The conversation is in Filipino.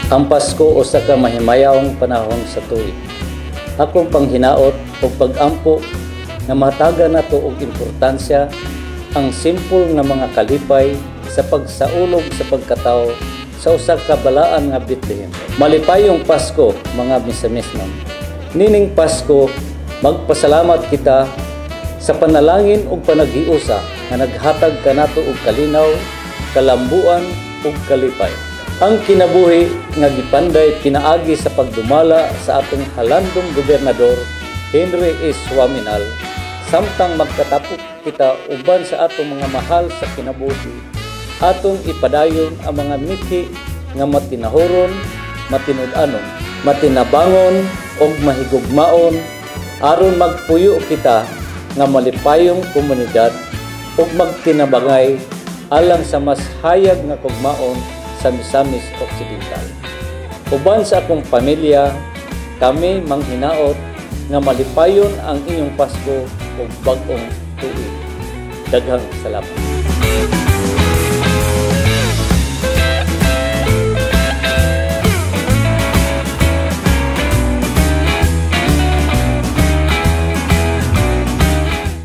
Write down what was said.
Ang Pasko usa ka mahimayawong panahon sa tuig. Akong panghinaot o pag-ampo na mataga nato og importansya ang simple nga mga kalipay sa pagsaulog sa pagkatao sa usa ka balaan nga Bethlehem. Malipayong Pasko, mga misa-mismam. Nining Pasko, magpasalamat kita sa panalangin ug panaghiusa nga naghatag kanato og kalinaw, kalambuan ug kalipay. Ang kinabuhi nga gipanday pinaagi sa pagdumala sa atong halandong gobernador Henry S. Swaminal, samtang magkatapok kita uban sa atong mga mahal sa kinabuhi, atong ipadayon ang mga mithi nga matinahuron, matinud-anon, matinabangon ug mahigugmaon aron magpuyo kita nga malipayong komunidad ug magtinabangay alang sa mas hayag nga kugmaon sa Misamis Occidental. Uban sa akong pamilya, kami manghinaot nga malipayon ang inyong Pasko ug bag-ong tuig. Daghang salamat.